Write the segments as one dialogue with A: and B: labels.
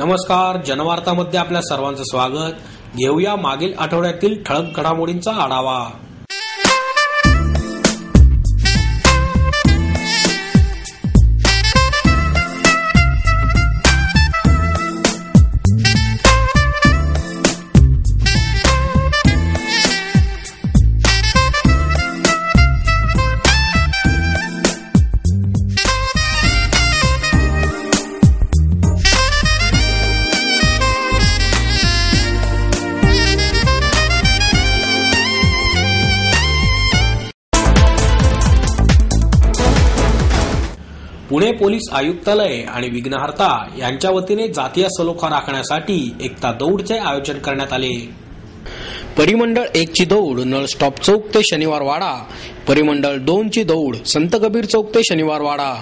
A: नमस्कार, जनवार्तामध्ये आपल्या सर्वांचं स्वागत। घेऊया मागील आठवड्यातील ठळक घडामोडींचा आढावा। पुणे पोलीस आयुक्तालय आणि विघ्नहर्ता यांच्या वतीने जातीय सलोखा राखण्यासाठी एकता दौडचे आयोजन करण्यात आले। परिमंडळ 1 ची दौड नळ स्टॉप चौक ते शनिवार वाडा, परिमंडळ 2 ची दौड संत कबीर चौक ते शनिवार वाडा,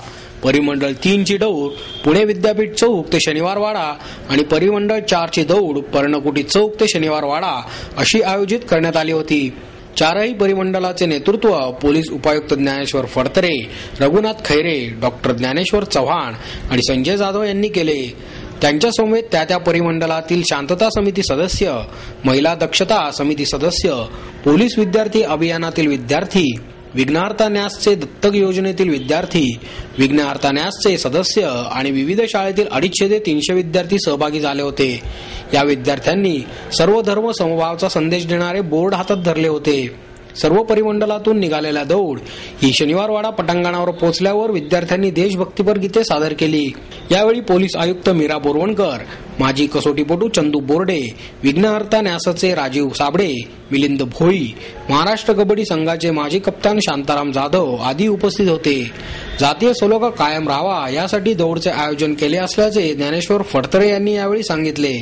A: परिमंडळ 3 ची दौड पुणे विद्यापीठ चौक ते शनिवार वाडा आणि परिमंडळ 4 ची दौड पर्णकुटी चौक ते शनिवार वाडा अशी आयोजित करण्यात आली होती। चारही परिमंडळाचे नेतृत्व पोलीस उपायुक्त ज्ञानेश्वर फडतरे, रघुनाथ खैरे, डॉक्टर ज्ञानेश्वर चव्हाण आणि संजय जाधव यांनी केले। त्यांच्या समवेत त्या परिमंडळातील शांतता समिती सदस्य, महिला दक्षता समिती सदस्य, पोलीस विद्यार्थी अभियानातील विद्यार्थी, विघ्नहर्ता न्यासचे दत्तक योजनेतील विद्यार्थी, विघ्नहर्ता न्यासचे सदस्य आणि विविध शाळेतील 250 ते 300 विद्यार्थी सहभागी झाले होते। या विद्यार्थ्यांनी सर्व धर्म समभावाचा संदेश देणारे बोर्ड हातात धरले होते। सर्व परिमंडळातून निघालेल्या दौड ही शनिवारवाडा पटांगणावर पोहोचल्यावर विद्यार्थ्यांनी देशभक्तीपर गीते सादर केली। यावेळी पोलीस आयुक्त मीरा बोरवणकर, माजी कसोटीपटू चंदू बोर्डे, विघ्नहर्ता न्यासाचे राजीव साबळे, मिलिंद भोई, महाराष्ट्र कबड्डी संघाचे माजी कप्तान शांताराम जाधव आदी उपस्थित होते। जातीय सलोखा कायम राहावा यासाठी दौडचे आयोजन केले असल्याचे ज्ञानेश्वर फडतरे यांनी यावेळी सांगितले।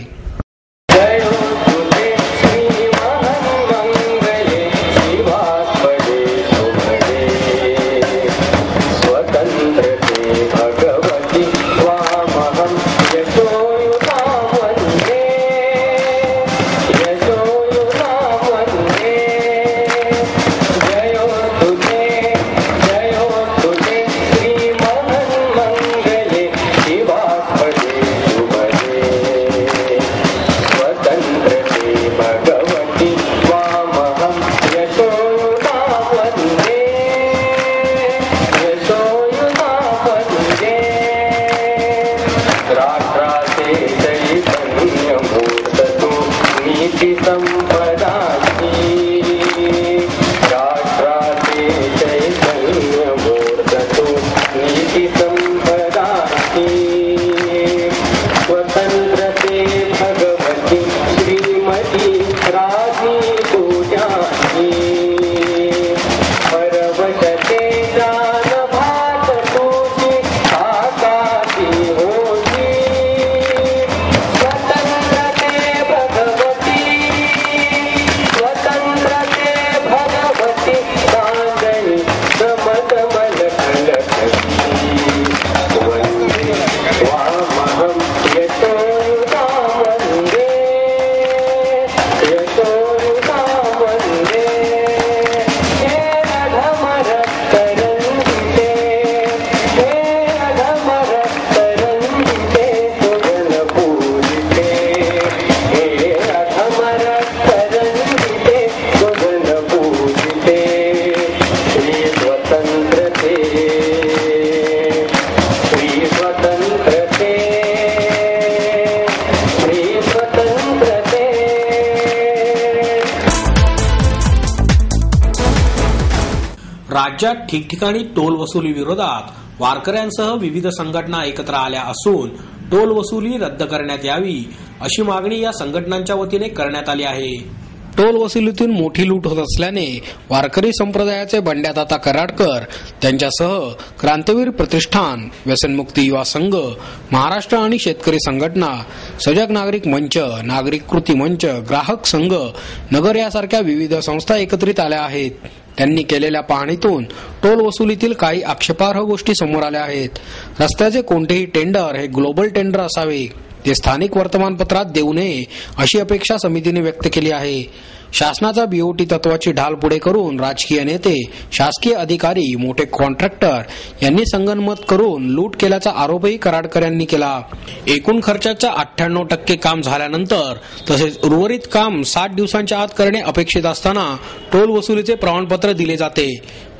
A: राज्यात ठिकठिकाणी टोल वसुली विरोधात वारकऱ्यांसह विविध संघटना एकत्र आल्या असून टोल वसुली रद्द करण्यात यावी अशी मागणी या संघटनांच्या वतीने करण्यात आली आहे। टोल वसुलीतून मोठी लूट होत असल्याने वारकरी संप्रदायाचे बंड्यादाता कराडकर, त्यांच्यासह क्रांतीवीर प्रतिष्ठान, व्यसनमुक्ती युवा संघ, महाराष्ट्र आणि शेतकरी संघटना, सजग नागरिक मंच, नागरिक कृती मंच, ग्राहक संघ, नगर यासारख्या विविध संस्था एकत्रित आल्या आहेत। त्यांनी केलेल्या पाहणीतून टोल वसुलीतील काही आक्षेपार्ह गोष्टी समोर आल्या आहेत। रस्त्याचे कोणतेही टेंडर हे ग्लोबल टेंडर असावे, ते स्थानिक वर्तमानपत्रात देऊ नये अशी अपेक्षा समितीने व्यक्त केली आहे। शासनाचा बीओटी तत्वाची ढाल पुढे करून राजकीय नेते, शासकीय अधिकारी, मोठे कॉन्ट्रॅक्टर यांनी संगनमत करून लूट केल्याचा आरोपही कराडकर यांनी केला. एकूण खर्चाच्या 98% काम झाल्यानंतर तसेच उर्वरित काम 60 दिवसांच्या आत करणे अपेक्षित असताना टोल वसुलीचे प्रमाणपत्र दिले जाते.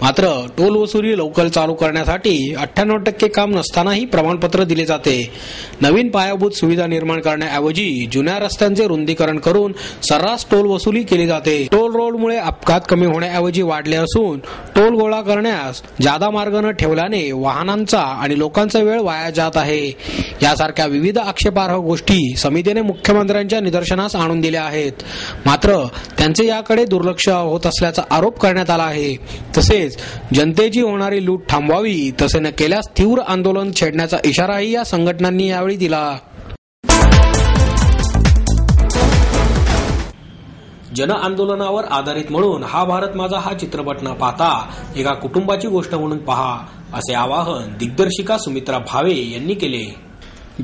A: मात्र टोल वसुली लवकर चालू करण्यासाठी 98% काम नसतानाही प्रमाणपत्र दिले जाते. नवीन पायाभूत सुविधा निर्माण करण्याऐवजी जुन्या रस्त्यांचे रुंदीकरण करून सर्रास टोल वसुली केली जाते. टोल रोडमुळे अपघात कमी होण्याऐवजी वाढले असून टोल गोळा करण्यास जादा मार्ग न ठेवल्याने वाहनांचा आणि लोकांचा वेळ वाया जात आहे. यासारख्या विविध आक्षेपार्ह गोष्टी समितीने मुख्यमंत्र्यांच्या निदर्शनास आणून दिल्या आहेत. मात्र त्यांचे याकडे दुर्लक्ष होत असल्याचा आरोप करण्यात आला आहे. तसेच जनतेची होणारी लूट थांबवावी, तसे न केल्यास तीव्र आंदोलन छेडण्याचा इशाराही या संघटनांनी यावेळी दिला. जन आंदोलनावर आधारित म्हणून हा भारत माझा हा चित्रपट न पाहता एका कुटुंबाची गोष्ट म्हणून पहा, असे आवाहन दिग्दर्शिका सुमित्रा भावे यांनी केले.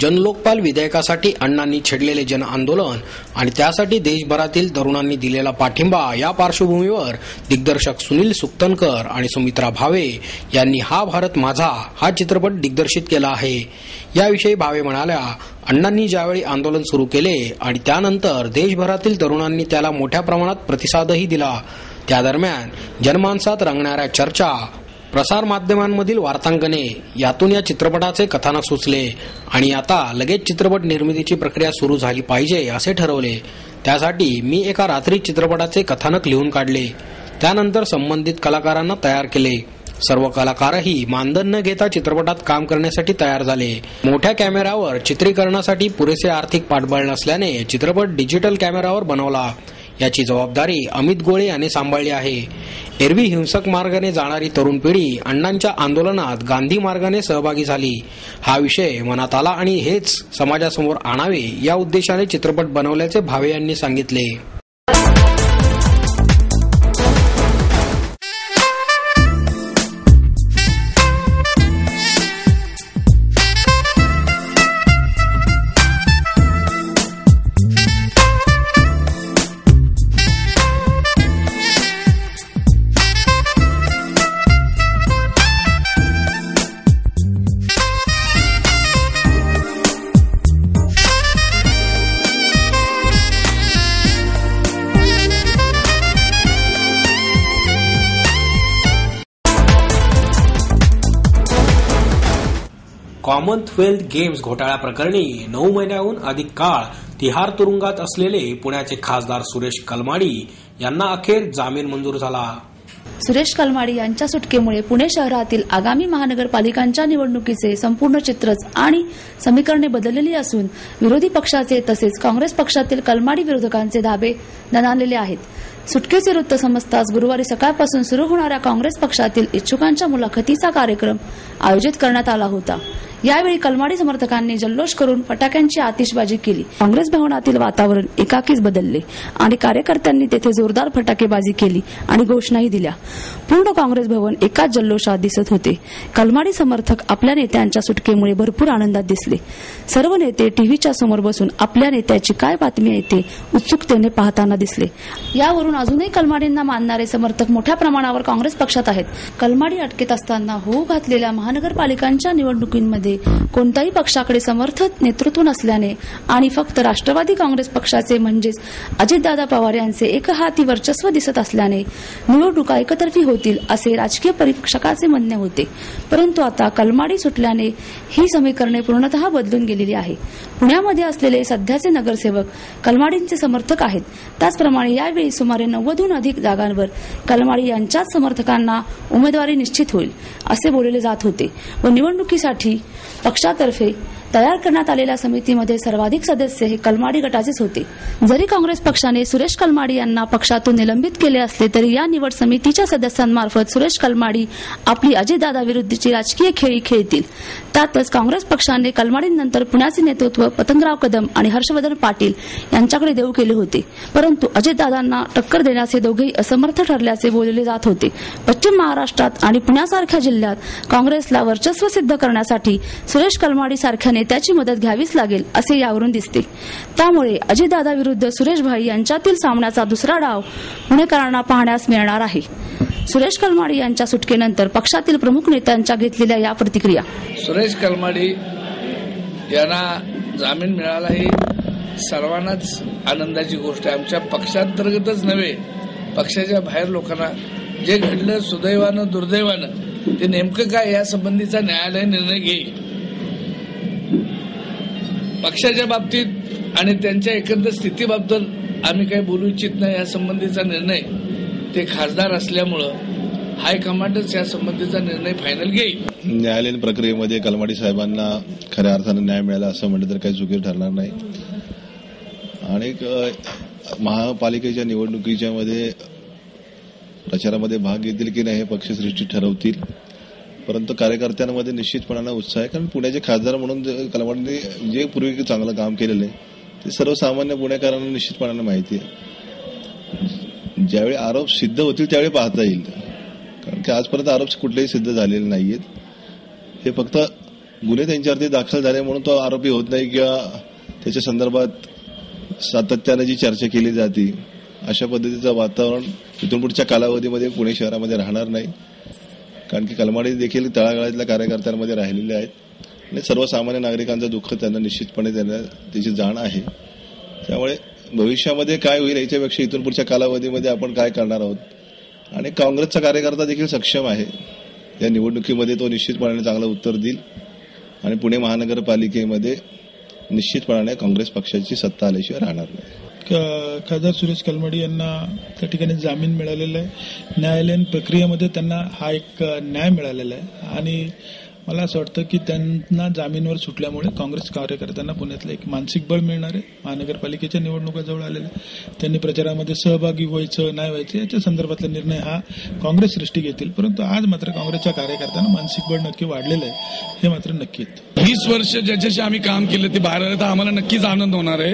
A: जनलोकपाल विधेयकासाठी अण्णांनी छेडलेले जन आंदोलन आणि त्यासाठी देशभरातील तरुणांनी दिलेला पाठिंबा या पार्श्वभूमीवर दिग्दर्शक सुनील सुक्तनकर आणि सुमित्रा भावे यांनी हा भारत माझा हा चित्रपट दिग्दर्शित केला आहे. याविषयी भावे म्हणाल्या, अण्णांनी ज्यावेळी आंदोलन सुरू केले आणि त्यानंतर देशभरातील तरुणांनी त्याला मोठ्या प्रमाणात प्रतिसादही दिला. त्या दरम्यान जनमानसात रंगणाऱ्या चर्चा, प्रसार माध्यमांमधील वार्तांकने यातून या चित्रपटाचे कथानक सुचले आणि आता लगेच चित्रपट निर्मितीची प्रक्रिया सुरू झाली पाहिजे असे ठरवले. त्यासाठी मी एका रात्री चित्रपटाचे कथानक लिहून काढले. त्यानंतर संबंधित कलाकारांना तयार केले. सर्व कलाकारही मानधन न घेता चित्रपटात काम करण्यासाठी तयार झाले. मोठ्या कॅमेऱ्यावर चित्रीकरणासाठी पुरेसे आर्थिक पाठबळ नसल्याने चित्रपट डिजिटल कॅमेऱ्यावर बनवला. याची जबाबदारी अमित गोळे यांनी सांभाळली आहे. एरवी हिंसक मार्गाने जाणारी तरुण पिढी अण्णांच्या आंदोलनात गांधी मार्गाने सहभागी झाली. हा विषय मनात आला आणि हेच समाजासमोर आणावे या उद्देशाने चित्रपट बनवल्याचे भावे यांनी सांगितले. कॉमनवेल्थ गेम्स घोटाळ्याप्रकरणी 9 महिन्याहून अधिक काळ तिहार तुरुंगात असलेले पुण्याचे खासदार सुरेश कलमाडी यांना अखेर जामीन मंजूर झाला.
B: सुरेश कलमाडी यांच्या सुटकेमुळे पुणे शहरातील आगामी महानगरपालिकांच्या निवडणुकीचे संपूर्ण चित्रच आणि समीकरणे बदललेली असून विरोधी पक्षाचे तसेच काँग्रेस पक्षातील कलमाडी विरोधकांचे धाबे दणाणलेले आहेत. सुटकेचे वृत्त समजताच गुरुवारी सकाळपासून सुरू होणाऱ्या काँग्रेस पक्षातील इच्छुकांच्या मुलाखतीचा कार्यक्रम आयोजित करण्यात आला होता. यावेळी कलमाडी समर्थकांनी जल्लोष करून फटाक्यांची आतिषबाजी केली. काँग्रेस भवनातील वातावरण एकाकीच बदलले आणि कार्यकर्त्यांनी तेथे जोरदार फटाकेबाजी केली आणि घोषणाही दिल्या. पूर्ण काँग्रेस भवन एकाच जल्लोषात दिसत होते. कलमाडी समर्थक आपल्या नेत्यांच्या सुटकेमुळे भरपूर आनंदात दिसले. सर्व नेते टीव्हीच्या समोर बसून आपल्या नेत्याची काय बातमी आहे ते उत्सुकतेने पाहताना दिसले. यावरून अजूनही कलमाडींना मानणारे समर्थक मोठ्या प्रमाणावर काँग्रेस पक्षात आहेत. कलमाडी अटकेत असताना होऊ घातलेल्या महानगरपालिकांच्या निवडणुकीमध्ये कोणत्याही पक्षाकडे समर्थ नेतृत्व नसल्याने आणि फक्त राष्ट्रवादी काँग्रेस पक्षाचे म्हणजेच अजितदादा पवार यांचे एकहाती वर्चस्व दिसत असल्याने निवडणुका एकतर्फी होतील असे राजकीय परीक्षकाचे म्हणणे होते. परंतु आता कलमाडी सुटल्याने ही समीकरणे पूर्णतः बदलून गेलेली आहे. पुण्यामध्ये असलेले सध्याचे नगरसेवक कलमाडींचे समर्थक आहेत. त्याचप्रमाणे यावेळी सुमारे 90हून अधिक जागांवर कलमाडी यांच्याच समर्थकांना उमेदवारी निश्चित होईल असे बोलले जात होते व निवडणुकीसाठी पक्षातर्फे तयार करण्यात आलेल्या समितीमध्ये सर्वाधिक सदस्य हे कलमाडी गटाचेच होते. जरी काँग्रेस पक्षाने सुरेश कलमाडी यांना पक्षातून निलंबित केले असले तरी या निवड समितीच्या सदस्यांमार्फत सुरेश कलमाडी आपली अजितदादा विरुद्धची राजकीय खेळी खेळतील. त्यातच काँग्रेस पक्षाने कलमाडींनंतर पुण्याचे नेतृत्व पतंगराव कदम आणि हर्षवर्धन पाटील यांच्याकडे देऊ केले होते. परंतु अजितदादांना टक्कर देण्यास हे दोघेही असमर्थ ठरल्याचे बोलले जात होते. पश्चिम महाराष्ट्रात आणि पुण्यासारख्या जिल्ह्यात काँग्रेसला वर्चस्व सिद्ध करण्यासाठी सुरेश कलमाडी सारख्या नेत्याची मदत घ्यावीच लागेल असे यावरून दिसते. त्यामुळे अजितदादा विरुद्ध सुरेश भाई यांच्यातील सामन्याचा दुसरा डाव पुणेकरांना पाहण्यास मिळणार आहे. सुरेश कलमाडी यांच्या सुटकेनंतर पक्षातील प्रमुख नेत्यांच्या घेतलेल्या या प्रतिक्रिया.
C: सुरेश कलमाडी यांना जामीन मिळाला ही सर्वांनाच आनंदाची गोष्ट आहे. आमच्या पक्षांतर्गतच नव्हे, पक्षाच्या बाहेर लोकांना जे घडलं सुदैवानं दुर्दैवानं ते नेमकं काय यासंबंधीचा न्यायालय निर्णय घेईल. पक्षाच्या बाबतीत आणि त्यांच्या एकंदर स्थितीबाबत आम्ही काही बोलू इच्छित नाही. यासंबंधीचा निर्णय ते खासदार असल्यामुळं हायकमांडच यासंबंधीचा निर्णय फायनल घेईल.
D: न्यायालयीन प्रक्रियेमध्ये कलमाडी साहेबांना खऱ्या अर्थानं न्याय मिळाला असं म्हटलं तर काही चुकी ठरणार नाही. आणि महापालिकेच्या निवडणुकीच्या मध्ये प्रचारामध्ये भाग घेतील की नाही हे पक्षश्रेष्ठी ठरवतील. परंतु कार्यकर्त्यांमध्ये निश्चितपणानं उत्साह आहे, कारण पुण्याचे खासदार म्हणून कलमाडींनी जे पूर्वी चांगलं काम केलेलं आहे ते सर्वसामान्य पुणेकरांना निश्चितपणानं माहिती आहे. ज्यावेळी आरोप सिद्ध होतील त्यावेळी पाहता येईल, कारण की आजपर्यंत आरोप कुठलेही सिद्ध झालेले नाहीयेत. हे फक्त गुन्हे त्यांच्यावरती दाखल झाले म्हणून तो आरोपी होत नाही किंवा त्याच्या संदर्भात सातत्यानं जी चर्चा केली जाते अशा पद्धतीचं वातावरण इथून पुढच्या कालावधीमध्ये पुणे शहरामध्ये राहणार नाही. कारण की कलमाडी देखील तळागाळातल्या कार्यकर्त्यांमध्ये राहिलेले आहेत आणि सर्वसामान्य नागरिकांचं दुःख त्यांना निश्चितपणे त्याची जाण आहे. त्यामुळे भविष्यामध्ये काय होईल याच्यापेक्षा इथून पुढच्या कालावधीमध्ये आपण काय करणार आहोत आणि काँग्रेसचा कार्यकर्ता देखील सक्षम आहे. या निवडणुकीमध्ये तो निश्चितपणाने चांगलं उत्तर देईल आणि पुणे महानगरपालिकेमध्ये निश्चितपणाने काँग्रेस पक्षाची सत्ता आल्याशिवाय राहणार नाही.
E: खासदार सुरेश कलमाडी यांना त्या ठिकाणी जामीन मिळालेला आहे. न्यायालयीन प्रक्रियेमध्ये त्यांना हा एक न्याय मिळालेला आहे आणि मला असं वाटतं की त्यांना जामीनवर सुटल्यामुळे काँग्रेस कार्यकर्त्यांना पुण्यातलं एक मानसिक बळ मिळणार आहे. महानगरपालिकेच्या निवडणुका जवळ आलेल्या, त्यांनी प्रचारामध्ये सहभागी व्हायचं नाही व्हायचं याच्या संदर्भातला निर्णय हा काँग्रेस सृष्टी घेतील. परंतु आज मात्र काँग्रेसच्या कार्यकर्त्यांना मानसिक बळ नक्की वाढलेलं आहे, हे मात्र नक्की.
F: 20 वर्ष ज्याच्याशी आम्ही काम केलं ते बाहेर आलं तर आम्हाला नक्कीच आनंद होणार आहे.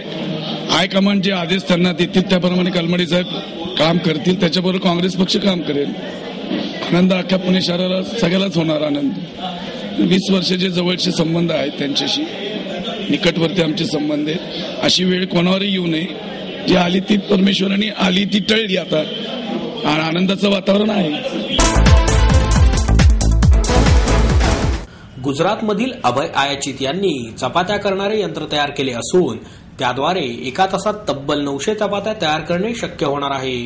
F: हायकमांड जे आदेश त्यांना देतील त्याप्रमाणे कलमाडी साहेब काम करतील, त्याच्याबरोबर काँग्रेस पक्ष काम करेल. आनंद अख्ख्या पुणे शहराला सगळ्यालाच होणार आनंद. 20 वर्षाचे जवळचे संबंध आहेत त्यांच्याशी, निकटवर्ती आमचे संबंध आहेत. अशी वेळ कोणावरही येऊ नये. जी आली ती परमेश्वराने आली ती टळली आता आणि आनंदाचं वातावरण आहे.
A: गुजरातमधील अभय आयाचित यांनी चपात्या करणारे यंत्र तयार केले असून त्याद्वारे एका तासात तब्बल 900 चपात्या तयार करणे शक्य होणार आहे.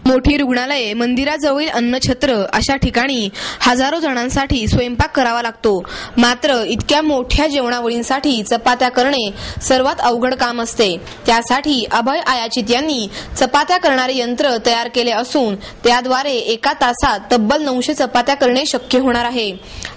G: मोठी रुग्णालये, मंदिराजवळील अन्नछत्र अशा ठिकाणी हजारो जणांसाठी स्वयंपाक करावा लागतो. मात्र इतक्या मोठ्या जेवणावळींसाठी चपात्या करणे सर्वात अवघड काम असते. त्यासाठी अभय आयाचित यांनी चपात्या करणारे यंत्र तयार केले असून त्याद्वारे एका तासात तब्बल 900 चपात्या करणे शक्य होणार आहे.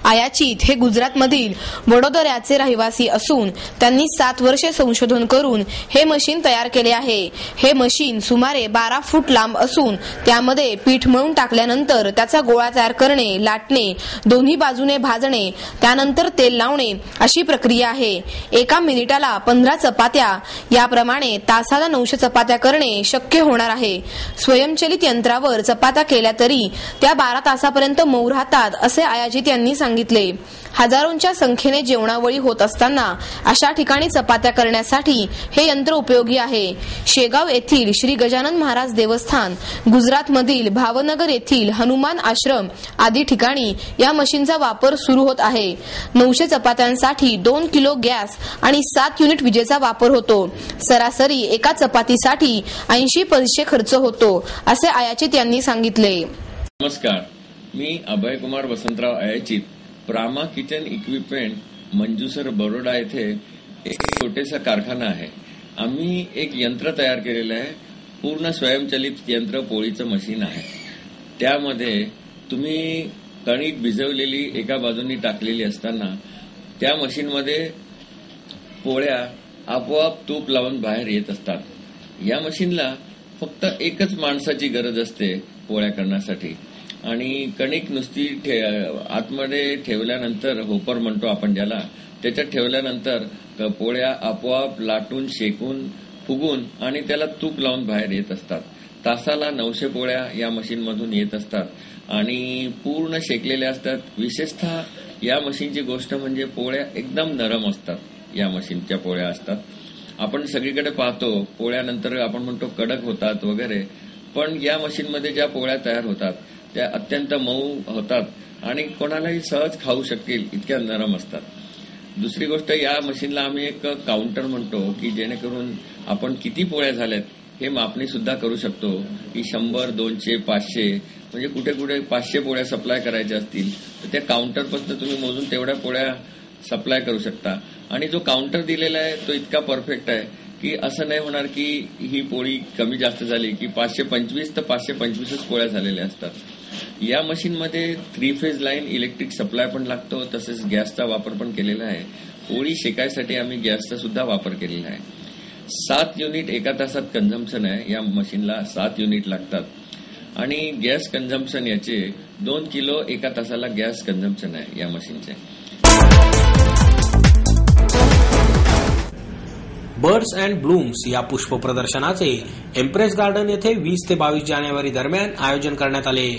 G: आयाचित हे गुजरातमधील वडोदऱ्याचे रहिवासी असून त्यांनी 7 वर्षे संशोधन करून हे मशीन तयार केले आहे. हे मशीन सुमारे 12 फूट लांब असून त्यामध्ये पीठ मळून टाकल्यानंतर त्याचा गोळा तयार करणे, लाटणे, दोन्ही बाजूने भाजणे, त्यानंतर तेल लावणे अशी प्रक्रिया आहे. एका मिनिटाला 15 चपात्या याप्रमाणे तासाला 900 चपात्या करणे शक्य होणार आहे. स्वयंचलित यंत्रावर चपात्या केल्या तरी त्या 12 तासापर्यंत मऊ राहतात असे आयाचित यांनी सांगितले. हजारोंच्या संख्येने जेवणावळी होत असताना अशा ठिकाणी चपात्या करण्यासाठी हे यंत्र उपयोगी आहे. शेगाव येथील श्री गजानन महाराज देवस्थान, गुजरातमधील भावनगर येथील हनुमान आश्रम आदी ठिकाणी या मशीनचा वापर सुरू होत आहे. 900 चपात्यांसाठी 2 किलो गॅस आणि 7 युनिट विजेचा वापर होतो. सरासरी एका चपातीसाठी 80 पैसे खर्च होतो असे आयाचित यांनी सांगितले.
H: नमस्कार, मी अभय कुमार वसंतराव आयाचित, प्रामा किचन इक्विपमेंट, मंजूसर, बरोडा येथे एक छोटेसा कारखाना आहे. आम्ही एक यंत्र तयार केलेलं आहे. पूर्ण स्वयंचलित यंत्र, पोळीचं मशीन आहे. त्यामध्ये तुम्ही कणिक भिजवलेली एका बाजूनी टाकलेली असताना त्या मशीनमध्ये पोळ्या आपोआप तूप लावून बाहेर येत असतात. या मशीनला फक्त एकच माणसाची गरज असते पोळ्या करण्यासाठी आणि कणिक नुसती आतमध्ये ठेवल्यानंतर, होपर म्हणतो आपण ज्याला, त्याच्यात ठेवल्यानंतर पोळ्या आपोआप लाटून, शेकून, फुगून आणि त्याला तूप लावून बाहेर येत असतात. तासाला 900 पोळ्या या मशीनमधून येत असतात आणि पूर्ण शेकलेल्या असतात. विशेषतः या मशीनची गोष्ट म्हणजे पोळ्या एकदम नरम असतात. या मशीनच्या पोळ्या असतात. आपण सगळीकडे पाहतो पोळ्यानंतर आपण म्हणतो कडक होतात वगैरे, पण या मशीनमध्ये ज्या पोळ्या तयार होतात त्या अत्यंत मऊ होतात आणि कोणालाही सहज खाऊ शकतील इतक्या नरम असतात. दुसरी गोष्ट, या मशीनला आम्ही एक काउंटर म्हणतो की जेणेकरून आपण किती पोळ्या झाल्यात हे मापणी सुद्धा करू शकतो की 100, 200, 500 म्हणजे कुठे कुठे 500 पोळ्या सप्लाय करायच्या असतील तर त्या काउंटरपासून तुम्ही मोजून तेवढ्या पोळ्या सप्लाय करू शकता. आणि जो काउंटर दिलेला आहे तो इतका परफेक्ट आहे की असं नाही होणार की ही पोळी कमी जास्त झाली की 525 तर 525च पोळ्या झालेल्या असतात. या मशीनमध्ये 3 फेज लाईन इलेक्ट्रिक सप्लाय पण लागतो, तसेच गॅसचा वापर पण केलेला आहे. पोळी शेकायसाठी आम्ही गॅसचा सुद्धा वापर केलेला आहे. 7 युनिट एका तासात कन्झम्पशन आहे. या मशीनला 7 युनिट लागतात आणि गॅस कन्झम्पशन याचे 2 किलो एका तासाला गॅस कन्झम्पशन आहे या मशीनचे.
A: बर्ड्स अँड ब्लूम्स या पुष्प प्रदर्शनाचे एम्प्रेस गार्डन येथे 20 ते 22 जानेवारी दरम्यान आयोजन करण्यात आले.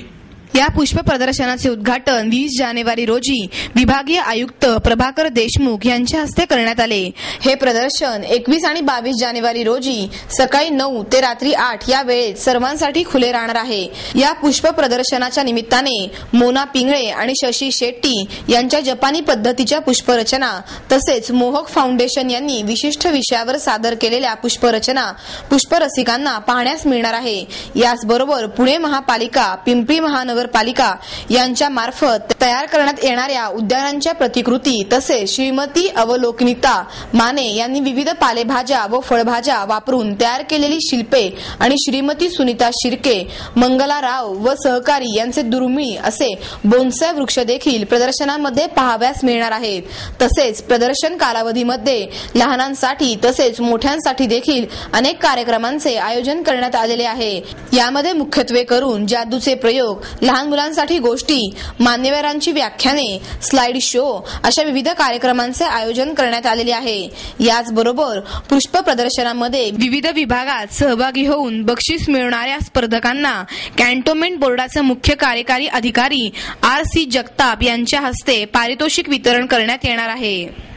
G: या पुष्प प्रदर्शनाचे उद्घाटन 20 जानेवारी रोजी विभागीय आयुक्त प्रभाकर देशमुख यांच्या हस्ते करण्यात आले. हे प्रदर्शन 21 आणि 22 जानेवारी रोजी सकाळी 9 ते रात्री 8 या वेळेत सर्वांसाठी खुले राहणार आहे. या पुष्प प्रदर्शनाच्या निमित्ताने मोना पिंगळे आणि शशी शेट्टी यांच्या जपानी पद्धतीच्या पुष्परचना तसेच मोहक फाउंडेशन यांनी विशिष्ट विषयावर सादर केलेल्या पुष्परचना पुष्परसिकांना पाहण्यास मिळणार आहे. याचबरोबर पुणे महापालिका, पिंपरी महानगर पालिका यांच्या मार्फत तयार करण्यात येणाऱ्या उद्यानांच्या प्रतिकृती तसेच श्रीमती अवलोकनिता माने यांनी विविध पालेभाज्या व फळभाज्या वापरून तयार केलेली शिल्पे आणि श्रीमती सुनीता शिर्के, मंगला राव व सहकारी यांचे दुर्मिळ असे बोन्साय वृक्ष देखील प्रदर्शनामध्ये पाहाव्यास मिळणार आहेत. तसेच प्रदर्शन कालावधीमध्ये लहानांसाठी तसेच मोठ्यांसाठी देखील अनेक कार्यक्रमांचे आयोजन करण्यात आलेले आहे. यामध्ये मुख्यत्वे करून जादूचे प्रयोग, लहान मुलांसाठी गोष्टी, मान्यवरांची व्याख्याने, स्लाइड शो अशा विविध कार्यक्रमांचे आयोजन करण्यात आलेले आहे. याचबरोबर पुष्प प्रदर्शनामध्ये विविध विभागात सहभागी होऊन बक्षीस मिळवणाऱ्या स्पर्धकांना कॅन्टोन्मेंट बोर्डाचे मुख्य कार्यकारी अधिकारी RC जगताप यांच्या हस्ते पारितोषिक वितरण करण्यात येणार आहे.